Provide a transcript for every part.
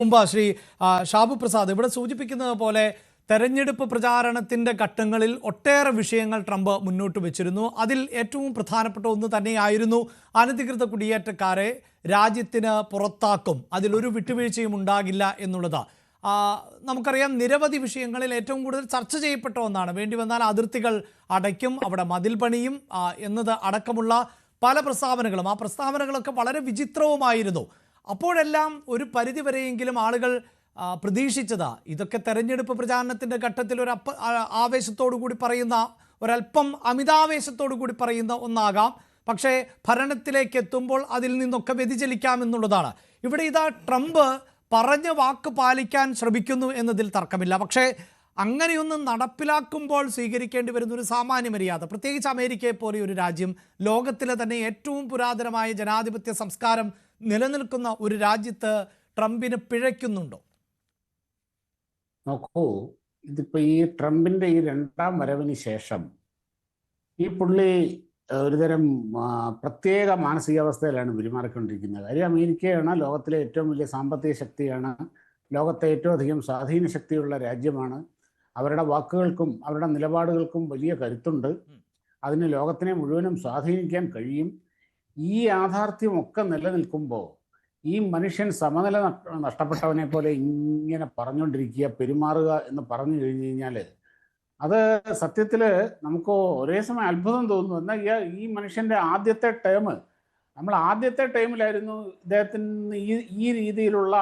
മുമ്പ് ശ്രീ ഷാബു പ്രസാദ് ഇവിടെ സൂചിപ്പിക്കുന്നത് പോലെ തെരഞ്ഞെടുപ്പ് പ്രചാരണത്തിന്റെ ഘട്ടങ്ങളിൽ ഒട്ടേറെ വിഷയങ്ങൾ ട്രംപ് മുന്നോട്ട് വെച്ചിരുന്നു. അതിൽ ഏറ്റവും പ്രധാനപ്പെട്ട ഒന്ന് തന്നെയായിരുന്നു അനധികൃത കുടിയേറ്റക്കാരെ രാജ്യത്തിന് പുറത്താക്കും, അതിലൊരു വിട്ടുവീഴ്ചയും ഉണ്ടാകില്ല എന്നുള്ളത്. നമുക്കറിയാം, നിരവധി വിഷയങ്ങളിൽ ഏറ്റവും കൂടുതൽ ചർച്ച ചെയ്യപ്പെട്ട ഒന്നാണ്. വേണ്ടി വന്നാൽ അതിർത്തികൾ അടയ്ക്കും, അവിടെ മതിൽ പണിയും എന്നത് അടക്കമുള്ള പല പ്രസ്താവനകളും. ആ പ്രസ്താവനകളൊക്കെ വളരെ വിചിത്രവുമായിരുന്നു. അപ്പോഴെല്ലാം ഒരു പരിധിവരെയെങ്കിലും ആളുകൾ പ്രതീക്ഷിച്ചത് ഇതൊക്കെ തെരഞ്ഞെടുപ്പ് പ്രചാരണത്തിന്റെ ഘട്ടത്തിൽ ഒരു ആവേശത്തോടു കൂടി പറയുന്ന, ഒരല്പം അമിതാവേശത്തോടു കൂടി പറയുന്ന ഒന്നാകാം. പക്ഷേ ഭരണത്തിലേക്ക് എത്തുമ്പോൾ അതിൽ നിന്നൊക്കെ വ്യതിചലിക്കാം എന്നുള്ളതാണ്. ഇവിടെ ഇതാ ട്രംപ് പറഞ്ഞ വാക്ക് പാലിക്കാൻ ശ്രമിക്കുന്നു എന്നതിൽ തർക്കമില്ല. പക്ഷേ അങ്ങനെയൊന്നും നടപ്പിലാക്കുമ്പോൾ സ്വീകരിക്കേണ്ടി വരുന്ന ഒരു സാമാന്യ മര്യാദ, പ്രത്യേകിച്ച് അമേരിക്കയെ പോലെ ഒരു രാജ്യം, ലോകത്തിലെ തന്നെ ഏറ്റവും പുരാതനമായ ജനാധിപത്യ സംസ്കാരം നിലനിൽക്കുന്ന ഒരു രാജ്യത്ത് ട്രംപിന് പിഴയ്ക്കുന്നുണ്ടോ? നോക്കൂ, ഇതിപ്പോ ഈ ട്രംപിന്റെ ഈ രണ്ടാം വരവിന് ശേഷം ഈ പുള്ളി ഒരുതരം പ്രത്യേക മാനസികാവസ്ഥയിലാണ് പെരുമാറിക്കൊണ്ടിരിക്കുന്നത്. കാര്യം അമേരിക്കയാണ് ലോകത്തിലെ ഏറ്റവും വലിയ സാമ്പത്തിക ശക്തിയാണ്, ലോകത്തെ ഏറ്റവും അധികം സ്വാധീന ശക്തിയുള്ള രാജ്യമാണ്. അവരുടെ വാക്കുകൾക്കും അവരുടെ നിലപാടുകൾക്കും വലിയ കരുത്തുണ്ട്. അതിന് ലോകത്തിനെ മുഴുവനും സ്വാധീനിക്കാൻ കഴിയും. ഈ യാഥാർത്ഥ്യമൊക്കെ നിലനിൽക്കുമ്പോൾ ഈ മനുഷ്യൻ സമനില നഷ്ടപ്പെട്ടവനെ പോലെ ഇങ്ങനെ പറഞ്ഞുകൊണ്ടിരിക്കുക, പെരുമാറുക എന്ന് പറഞ്ഞു കഴിഞ്ഞു കഴിഞ്ഞാൽ അത് സത്യത്തിൽ നമുക്ക് ഒരേ സമയം അത്ഭുതം തോന്നുന്നു. എന്നാൽ ഈ മനുഷ്യൻ്റെ ആദ്യത്തെ ടേം, നമ്മൾ ആദ്യത്തെ ടൈമിലായിരുന്നു ഇദ്ദേഹത്തിന് ഈ രീതിയിലുള്ള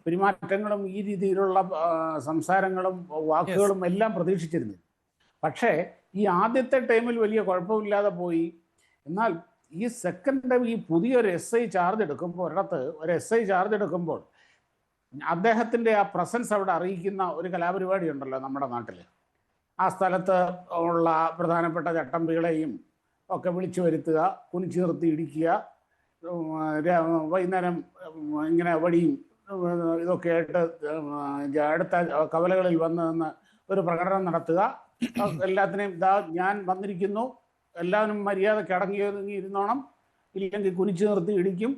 പെരുമാറ്റങ്ങളും ഈ രീതിയിലുള്ള സംസാരങ്ങളും വാക്കുകളും എല്ലാം പ്രതീക്ഷിച്ചിരുന്നത്. പക്ഷേ ഈ ആദ്യത്തെ ടൈമിൽ വലിയ കുഴപ്പമില്ലാതെ പോയി. എന്നാൽ ഈ സെക്കൻഡ് ടൈം ഈ പുതിയൊരു SI ചാർജ് എടുക്കുമ്പോൾ, ഒരിടത്ത് ഒരു SI ചാർജ് എടുക്കുമ്പോൾ അദ്ദേഹത്തിൻ്റെ ആ പ്രസൻസ് അവിടെ അറിയിക്കുന്ന ഒരു കലാപരിപാടി ഉണ്ടല്ലോ നമ്മുടെ നാട്ടിൽ. ആ സ്ഥലത്ത് ഉള്ള പ്രധാനപ്പെട്ട ചട്ടമ്പികളെയും ഒക്കെ വിളിച്ചു വരുത്തുക, കുനിച്ചു നിർത്തി ഇടിക്കുക, വൈകുന്നേരം ഇങ്ങനെ വടിയും ഇതൊക്കെ ആയിട്ട് അടുത്ത കവലകളിൽ വന്ന് നിന്ന് ഒരു പ്രകടനം നടത്തുക, എല്ലാത്തിനെയും ഇതാ ഞാൻ വന്നിരിക്കുന്നു, എല്ലാവരും മര്യാദയ്ക്ക് അടങ്ങിയിരുന്നോണം, ഇല്ലെങ്കിൽ കുനിച്ചു നിർത്തി ഇടിക്കും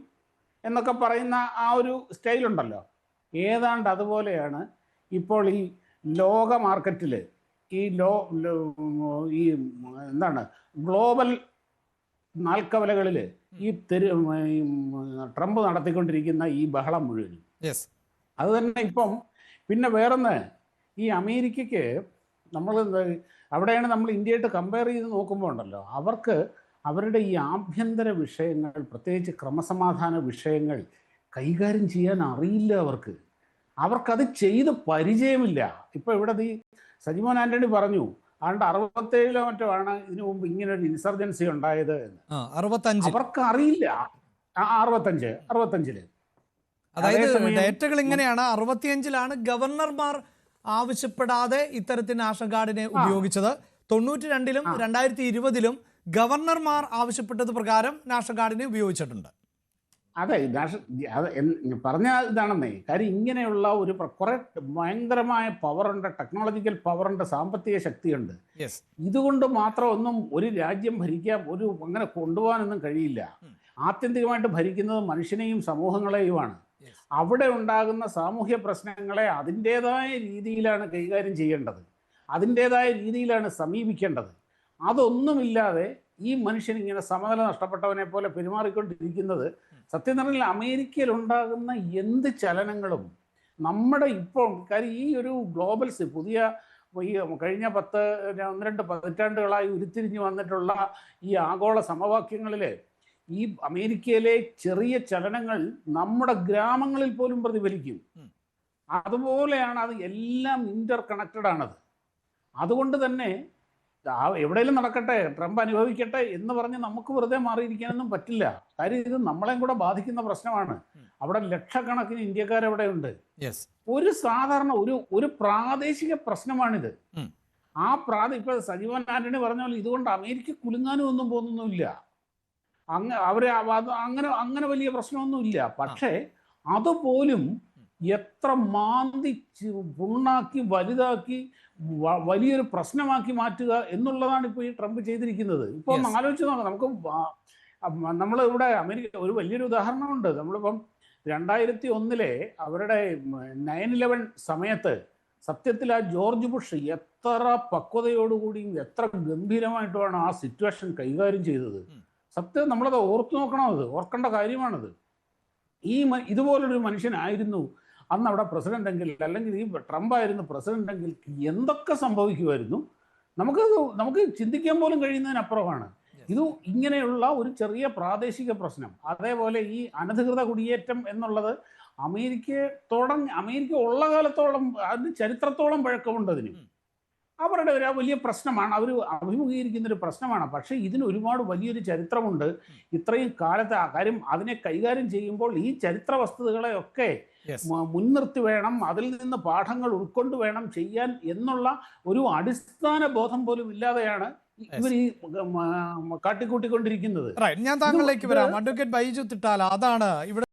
എന്നൊക്കെ പറയുന്ന ആ ഒരു സ്റ്റൈലുണ്ടല്ലോ. ഏതാണ്ട് അതുപോലെയാണ് ഇപ്പോൾ ഈ ലോക മാർക്കറ്റിൽ ഈ ഈ എന്താണ് ഗ്ലോബൽ നാൽക്കവലകളിൽ ഈ ട്രംപ് നടത്തിക്കൊണ്ടിരിക്കുന്ന ഈ ബഹളം മുഴുവനും. അത് തന്നെ ഇപ്പം പിന്നെ വേറൊന്ന്, ഈ അമേരിക്കയ്ക്ക് നമ്മൾ അവിടെയാണ് നമ്മൾ ഇന്ത്യയായിട്ട് കമ്പയർ ചെയ്ത് നോക്കുമ്പോൾ ഉണ്ടല്ലോ, അവർക്ക് അവരുടെ ഈ ആഭ്യന്തര വിഷയങ്ങൾ, പ്രത്യേകിച്ച് ക്രമസമാധാന വിഷയങ്ങൾ കൈകാര്യം ചെയ്യാൻ അറിയില്ല. അവർക്കത് ചെയ്ത് പരിചയമില്ല. ഇപ്പോൾ ഇവിടെ ഈ സജിമോൻ ആന്റണി പറഞ്ഞു, അതുകൊണ്ട് 67 മറ്റോ ആണ് ഇതിനു മുമ്പ് ഇങ്ങനെ ഒരു ഇൻസർജൻസി ഉണ്ടായത് എന്ന്. അവർക്ക് അറിയില്ല. 65 അതായത് ഡേറ്റകൾ ഇങ്ങനെയാണ്. 65 ഗവർണർമാർ ആവശ്യപ്പെടാതെ ഇത്തരത്തിൽ നാഷണൽ ഗാർഡിനെ ഉപയോഗിച്ചത്. 92 2020 ഗവർണർമാർ ആവശ്യപ്പെട്ടത് പ്രകാരം നാഷണൽ ഗാർഡിനെ ഉപയോഗിച്ചിട്ടുണ്ട്. അതെ, പറഞ്ഞ ഇതാണെന്നേ. കാര്യം ഇങ്ങനെയുള്ള ഒരു കുറെ ഭയങ്കരമായ പവറുണ്ട്, ടെക്നോളജിക്കൽ പവറുണ്ട്, സാമ്പത്തിക ശക്തിയുണ്ട്. ഇതുകൊണ്ട് മാത്രം ഒന്നും ഒരു രാജ്യം ഭരിക്കാൻ, അങ്ങനെ കൊണ്ടുപോകാനൊന്നും കഴിയില്ല. ആത്യന്തികമായിട്ട് ഭരിക്കുന്നത് മനുഷ്യനെയും സമൂഹങ്ങളെയുമാണ്. അവിടെ ഉണ്ടാകുന്ന സാമൂഹ്യ പ്രശ്നങ്ങളെ അതിൻ്റെതായ രീതിയിലാണ് കൈകാര്യം ചെയ്യേണ്ടത്, അതിൻ്റെതായ രീതിയിലാണ് സമീപിക്കേണ്ടത്. അതൊന്നുമില്ലാതെ ഈ മനുഷ്യൻ ഇങ്ങനെ സമനില നഷ്ടപ്പെട്ടവനെ പോലെ പെരുമാറിക്കൊണ്ടിരിക്കുന്നത് സത്യം പറഞ്ഞാൽ അമേരിക്കയിൽ ഉണ്ടാകുന്ന എന്ത് ചലനങ്ങളും നമ്മുടെ ഇപ്പോൾ, കാര്യം ഈ ഒരു ഗ്ലോബൽസ് പുതിയ ഈ കഴിഞ്ഞ 1-2 പതിറ്റാണ്ടുകളായി ഉരുത്തിരിഞ്ഞു വന്നിട്ടുള്ള ഈ ആഗോള സമവാക്യങ്ങളിൽ ഈ അമേരിക്കയിലെ ചെറിയ ചലനങ്ങൾ നമ്മുടെ ഗ്രാമങ്ങളിൽ പോലും പ്രതിഫലിക്കും. അതുപോലെയാണ്, അത് എല്ലാം ഇന്റർ കണക്റ്റഡ് ആണത്. അതുകൊണ്ട് തന്നെ എവിടെയെങ്കിലും നടക്കട്ടെ, ട്രംപ് അനുഭവിക്കട്ടെ എന്ന് പറഞ്ഞ് നമുക്ക് വെറുതെ മാറിയിരിക്കാനൊന്നും പറ്റില്ല. കാര്യം ഇത് നമ്മളെയും കൂടെ ബാധിക്കുന്ന പ്രശ്നമാണ്. അവിടെ ലക്ഷക്കണക്കിന് ഇന്ത്യക്കാരവിടെ ഉണ്ട്. ഒരു സാധാരണ ഒരു പ്രാദേശിക പ്രശ്നമാണിത്. ഇപ്പൊ സജീവൻ ആന്റണി പറഞ്ഞ പോലെ ഇതുകൊണ്ട് അമേരിക്ക കുലുങ്ങാനും ഒന്നും പോകുന്നൊന്നുമില്ല. അങ്ങനെ വലിയ പ്രശ്നമൊന്നുമില്ല. പക്ഷേ അതുപോലും എത്ര മാന്തിച്ച് പുണ്ണാക്കി വലുതാക്കി വലിയൊരു പ്രശ്നമാക്കി മാറ്റുക എന്നുള്ളതാണ് ഇപ്പോൾ ഈ ട്രംപ് ചെയ്തിരിക്കുന്നത്. ഇപ്പോൾ ആലോചിച്ച് നോക്കാം, നമ്മൾ ഇവിടെ അമേരിക്ക ഒരു വലിയൊരു ഉദാഹരണമുണ്ട്. നമ്മളിപ്പം 2001 അവരുടെ 9/11 സമയത്ത് സത്യത്തിൽ ആ ജോർജ് ബുഷ് എത്ര പക്വതയോടുകൂടിയും എത്ര ഗംഭീരമായിട്ടുമാണ് ആ സിറ്റുവേഷൻ കൈകാര്യം ചെയ്തത്. സത്യം നമ്മളത് ഓർത്തു നോക്കണം, അത് ഓർക്കേണ്ട കാര്യമാണത്. ഇതുപോലൊരു മനുഷ്യനായിരുന്നു അന്ന് അവിടെ പ്രസിഡന്റ് എങ്കിൽ, അല്ലെങ്കിൽ ഈ ട്രംപ് ആയിരുന്നു പ്രസിഡന്റ് എങ്കിൽ എന്തൊക്കെ സംഭവിക്കുമായിരുന്നു നമുക്ക് ചിന്തിക്കാൻ പോലും കഴിയുന്നതിനപ്പുറമാണ്. ഇത് ഇങ്ങനെയുള്ള ഒരു പ്രാദേശിക പ്രശ്നം. അതേപോലെ ഈ അനധികൃത കുടിയേറ്റം എന്നുള്ളത് അമേരിക്ക ഉള്ള കാലത്തോളം അതിന് ചരിത്രത്തോളം പഴക്കമുണ്ട്. അതിന് അവരുടെ ഒരു വലിയ പ്രശ്നമാണ്, അവർ അഭിമുഖീകരിക്കുന്ന ഒരു പ്രശ്നമാണ്. പക്ഷേ ഇതിന് ഒരുപാട് വലിയൊരു ചരിത്രമുണ്ട്. ഇത്രയും കാലത്തെ ആ കാര്യം അതിനെ കൈകാര്യം ചെയ്യുമ്പോൾ ഈ ചരിത്ര വസ്തുതകളെയൊക്കെ മുൻനിർത്തി വേണം, അതിൽ നിന്ന് പാഠങ്ങൾ ഉൾക്കൊണ്ട് വേണം ചെയ്യാൻ എന്നുള്ള ഒരു അടിസ്ഥാന ബോധം പോലും ഇല്ലാതെയാണ് ഇവർ ഈ കാട്ടിക്കൂട്ടിക്കൊണ്ടിരിക്കുന്നത്. ഞാൻ താങ്കളിലേക്ക് വരാം. അഡ്വക്കേറ്റ് ബൈജു തിട്ടാല, അതാണ് ഇവിടെ